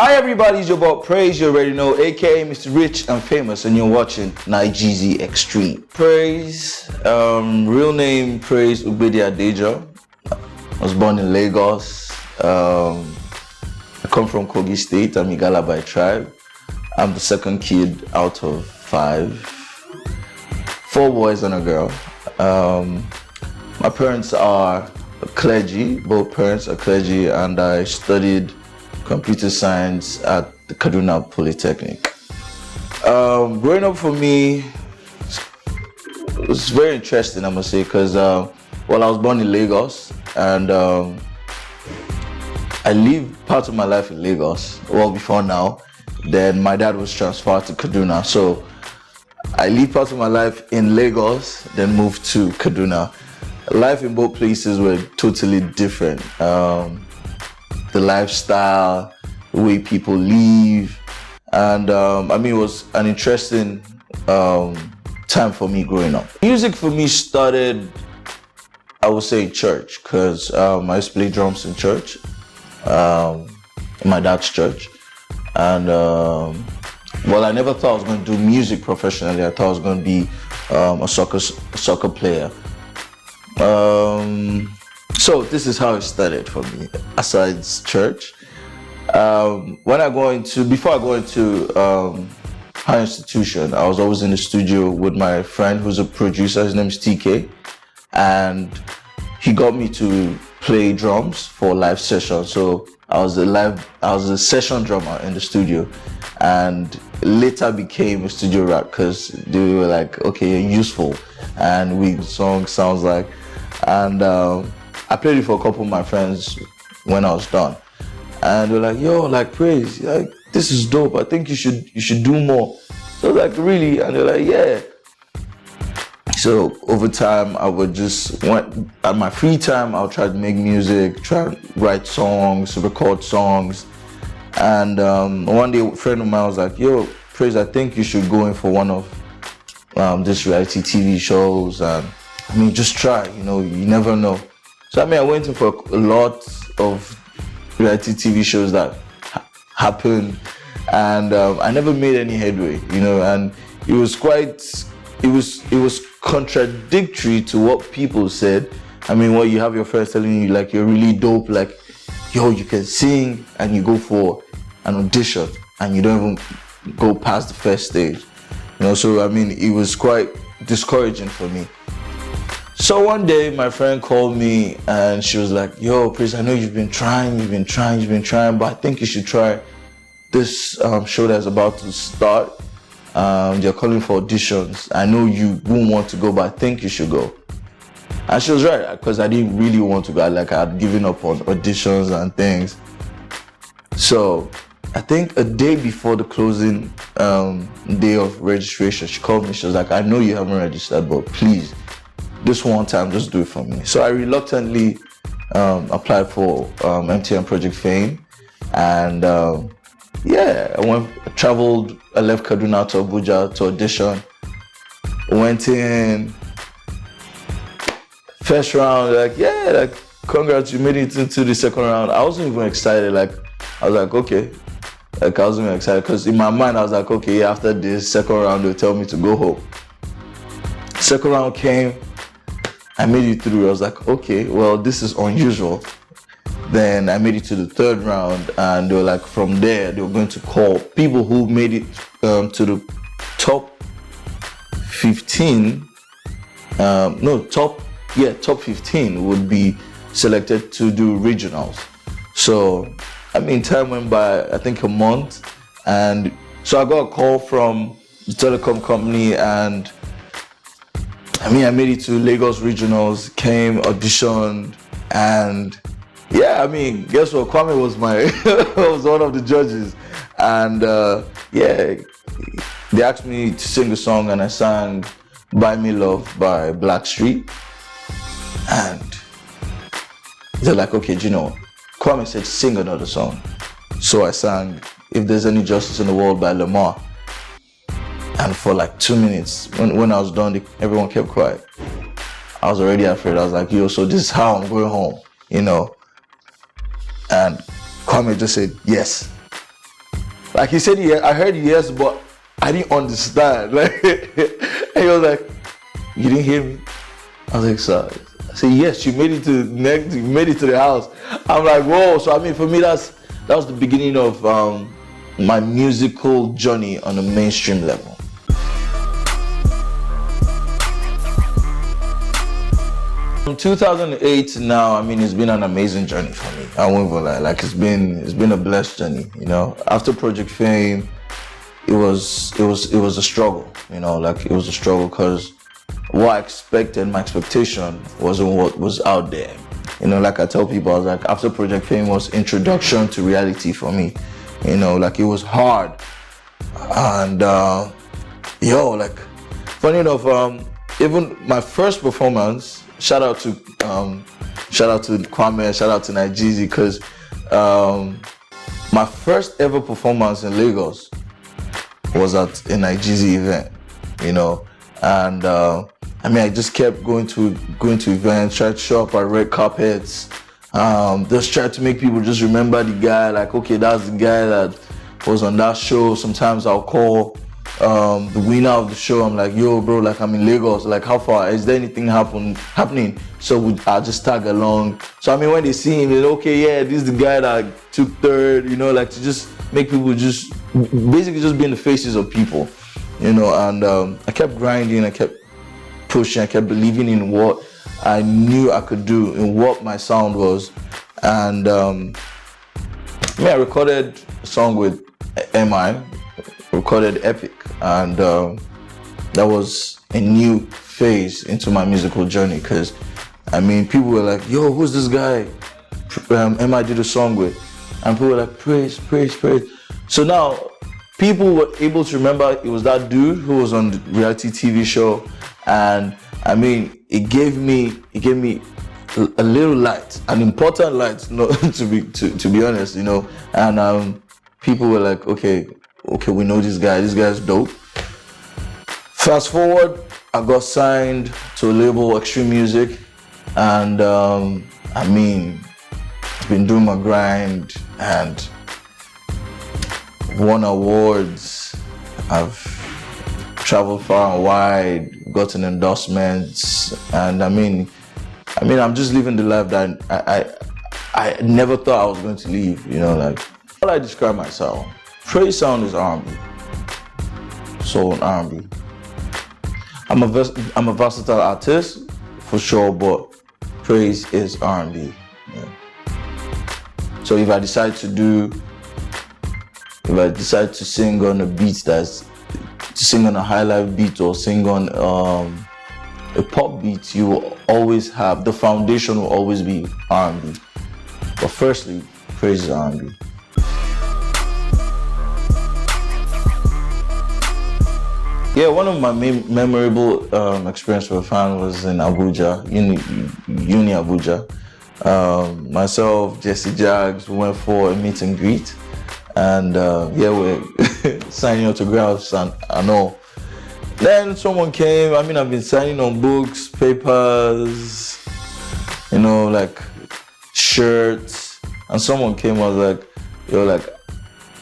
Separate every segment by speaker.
Speaker 1: Hi everybody, it's your boy Praiz, you already know, aka Mr. Rich and Famous, and you're watching Nigezie Extreme. Praiz, real name Praiz Adejo. I was born in Lagos. I come from Kogi State. I'm Igala by tribe. I'm the second kid out of 5. 4 boys and a girl. My parents are clergy. Both parents are clergy, and I studied computer science at the Kaduna Polytechnic. Growing up for me was very interesting, I must say, because I was born in Lagos, and I lived part of my life in Lagos, well before now. Then my dad was transferred to Kaduna, so I lived part of my life in Lagos, then moved to Kaduna. Life in both places were totally different. The lifestyle, the way people live, and it was an interesting time for me growing up. Music for me started, I would say, in church, because I used to play drums in church, in my dad's church, and I never thought I was going to do music professionally. I thought I was going to be a soccer player. So this is how it started for me, aside church. Before I go into higher institution, I was always in the studio with my friend who's a producer. His name is TK, and he got me to play drums for live sessions. So I was a session drummer in the studio, and later became a studio rap because they were like, okay, you're useful, and song sounds like, and I played it for a couple of my friends when I was done, and they're like, yo, like Praiz, like this is dope. I think you should do more. So I was like, really? And they're like, yeah. So over time, I would at my free time, I'll try to make music, try to write songs, record songs. And one day, a friend of mine was like, yo, Praiz, I think you should go in for one of these reality TV shows. And just try, you never know. So I went in for a lot of reality TV shows that happened, and I never made any headway, and it was contradictory to what people said. What you have your friends telling you, like, you're really dope, like, yo, you can sing, and you go for an audition and you don't even go past the first stage, so it was quite discouraging for me. So one day my friend called me and she was like, yo, Praiz, I know you've been trying, but I think you should try this show that's about to start. They're calling for auditions. I know you won't want to go, but I think you should go. And she was right, because I didn't really want to go. I had given up on auditions and things. So I think a day before the closing day of registration, she called me. She was like, I know you haven't registered, but please, this one time, just do it for me. So I reluctantly applied for MTN Project Fame, and I left Kaduna to Abuja to audition. Went in, first round, congrats, you made it into the second round. I wasn't even excited, I was like, okay. I wasn't even excited, because in my mind, I was like, okay, after this second round, they'll tell me to go home. Second round came, I made it through. I was like, okay, well, this is unusual. Then I made it to the third round, and they were like, from there, they were going to call people who made it to the top 15. Top 15 would be selected to do regionals. So, time went by, I think a month, and so I got a call from the telecom company, and I made it to Lagos regionals, came, auditioned, and guess what? Kwame was was one of the judges, and they asked me to sing a song, and I sang "Buy Me Love" by Blackstreet, and they're like, okay, Kwame said sing another song, so I sang "If There's Any Justice in the World" by Lamar. And for like 2 minutes, when I was done, everyone kept quiet. I was already afraid. I was like, yo, so this is how I'm going home, And Kwame just said, yes. Like he said, yeah, I heard yes, but I didn't understand. Like, and he was like, you didn't hear me? I was like, sorry. I said, yes, you made it to the house. I'm like, whoa. So I mean, for me, that was the beginning of my musical journey on a mainstream level. From 2008 to now, I mean, it's been an amazing journey for me. I won't even lie. Like, it's been a blessed journey. You know, after Project Fame, it was a struggle. You know, like it was a struggle because what I expected, my expectation wasn't what was out there. You know, like I tell people, I was like, after Project Fame was introduction to reality for me. You know, like it was hard. And like, funny enough, even my first performance, shout out to Kwame, shout out to Nigezie, because my first ever performance in Lagos was at a Nigezie event, you know, and I mean, I just kept going to events, tried to show up at red carpets, just tried to make people just remember the guy, like, okay, that's the guy that was on that show. Sometimes I'll call the winner of the show. I'm like, yo, bro, like I'm in Lagos, like how far? Is there anything happening? So I'll just tag along. So I mean, when they see him, they're like, okay, yeah, this is the guy that took third, you know, like to just make people just basically just be in the faces of people, you know. And I kept grinding, I kept pushing, I kept believing in what I knew I could do, in what my sound was. And I recorded a song with MI, recorded Epic, and that was a new phase into my musical journey, because I mean, people were like, yo, who's this guy MI did a song with? And people were like, Praiz. So now people were able to remember it was that dude who was on the reality TV show. And I mean, it gave me a little light, an important light, to be honest, you know. And people were like, okay, we know this guy's dope. Fast forward, I got signed to a label, Extreme Music, and I mean, I've been doing my grind and won awards. I've traveled far and wide, gotten endorsements, and I mean, I'm just living the life that I never thought I was going to live. You know, like how I describe myself. Praiz sound is R&B, soul and R&B. I'm a versatile artist for sure, but Praiz is R&B. Yeah. So if I decide to sing on a beat to sing on a high life beat or sing on a pop beat, you will always have, the foundation will always be R&B. But firstly, Praiz is R&B. Yeah, one of my memorable experiences with a fan was in Abuja, Uni Abuja. Myself, Jesse Jags, we went for a meet and greet. And we're signing autographs and all. Then someone came. I mean, I've been signing on books, papers, you know, like shirts. And someone came and was like, yo, like,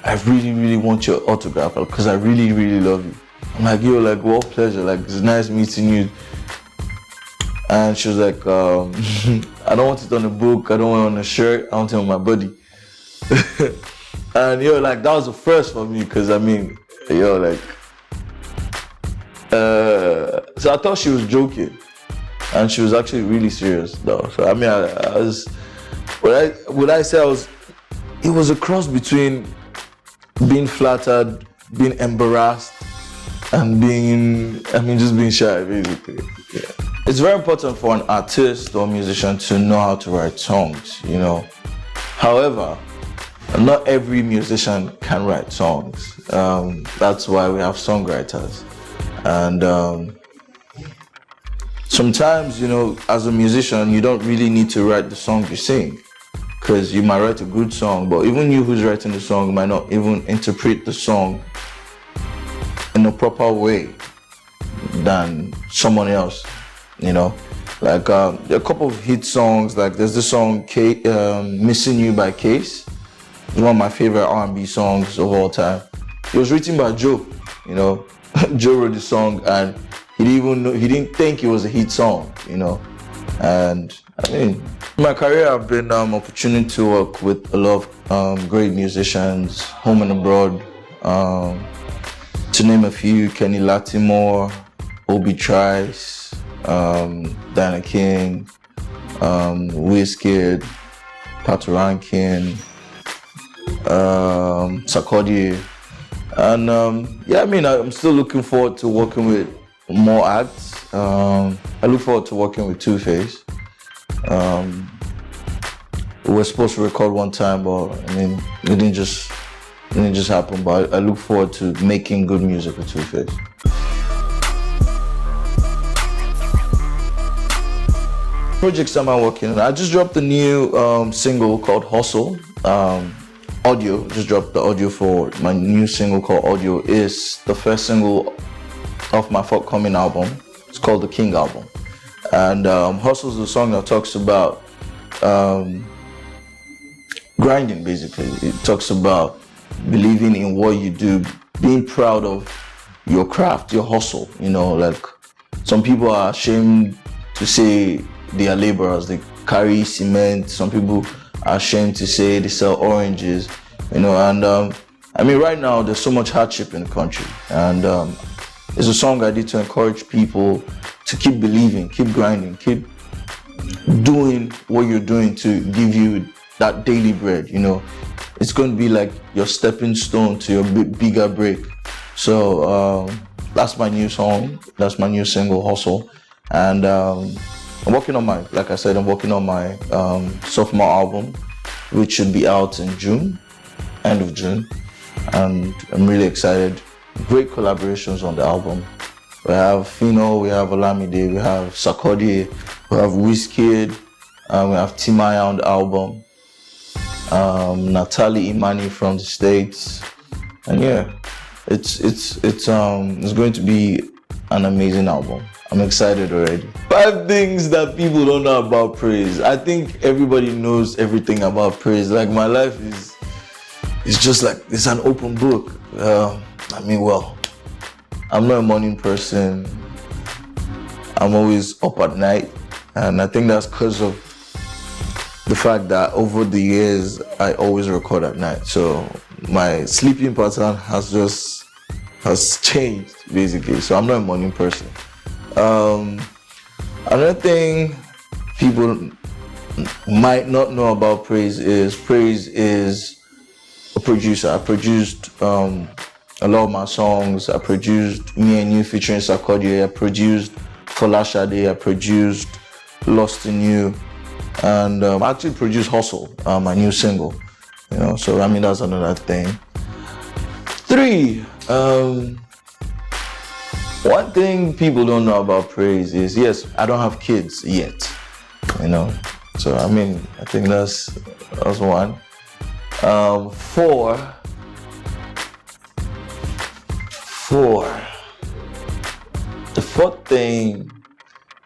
Speaker 1: I really want your autograph because I really love you. I'm like, yo, like, what pleasure. Like, it's nice meeting you. And she was like, I don't want it on a book. I don't want it on a shirt. I want it on my body. And like that was the first for me, because I mean, like, so I thought she was joking, and she was actually really serious though. So I mean, I was, what I say it was a cross between being flattered, being embarrassed, and just being shy, basically. Yeah. It's very important for an artist or musician to know how to write songs, you know. However, not every musician can write songs. That's why we have songwriters. And sometimes, you know, as a musician, you don't really need to write the song you sing, because you might write a good song, but even you who's writing the song might not even interpret the song in a proper way than someone else, you know. Like there are a couple of hit songs, like there's the song Missing You by Case. It's one of my favorite R&B songs of all time. It was written by Joe, you know. Joe wrote the song, and he didn't think it was a hit song, you know. And I mean, in my career, I've been opportunity to work with a lot of great musicians, home and abroad. To name a few: Kenny Lattimore, Obi Praiz, Diana King, Wizkid, Pat Rankin, Sarkodie. And yeah, I mean, I'm still looking forward to working with more acts. I look forward to working with Two-Face. We were supposed to record one time, but I mean, it didn't just happen. But I look forward to making good music with Two-Face. Projects am I working on? I just dropped a new single called Hustle. Audio, just dropped the audio for my new single called Audio. Is the first single of my forthcoming album. It's called the King album. And Hustle is a song that talks about grinding, basically. It talks about believing in what you do, being proud of your craft, your hustle. You know, like some people are ashamed to say they are laborers, they carry cement. Some people are ashamed to say they sell oranges, you know. And I mean, right now there's so much hardship in the country, and it's a song I did to encourage people to keep believing, keep grinding, keep doing what you're doing to give you that daily bread. You know, it's going to be like your stepping stone to your bigger break. So that's my new song, that's my new single, Hustle. And I'm working on like I said, I'm working on my sophomore album, which should be out in June, end of June. And I'm really excited. Great collaborations on the album. We have Fino, we have Olamide, we have Sarkodie, we have Wizkid, we have Timaya on the album, Natalie Imani from the States. And yeah, it's going to be an amazing album. I'm excited already. 5 things that people don't know about Praiz. I think everybody knows everything about Praiz. Like, my life is just like, it's an open book. I mean, well, I'm not a morning person. I'm always up at night. And I think that's because of the fact that over the years, I always record at night. So my sleeping pattern has changed, basically. So I'm not a morning person. Another thing people might not know about Praiz is a producer. I produced a lot of my songs. I produced Me and You featuring Sarkodie. I produced Folashade. I produced Lost in You, and I actually produced Hustle, my new single. You know, so I mean, that's another thing. 3. One thing people don't know about Praiz is, yes, I don't have kids yet, you know. So I mean, I think that's one. 4. The 4th thing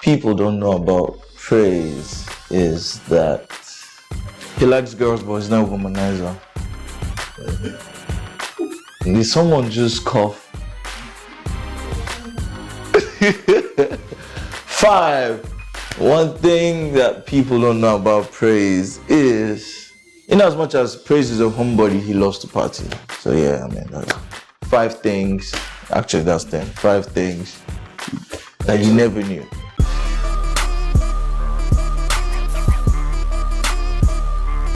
Speaker 1: people don't know about Praiz is that he likes girls, but he's not a womanizer. Did someone just cough? 5. One thing that people don't know about Praiz is, in as much as Praiz is a homebody, he loves to party. So yeah, I mean, that's 5 things. Actually, that's 10. 5 things that you never knew.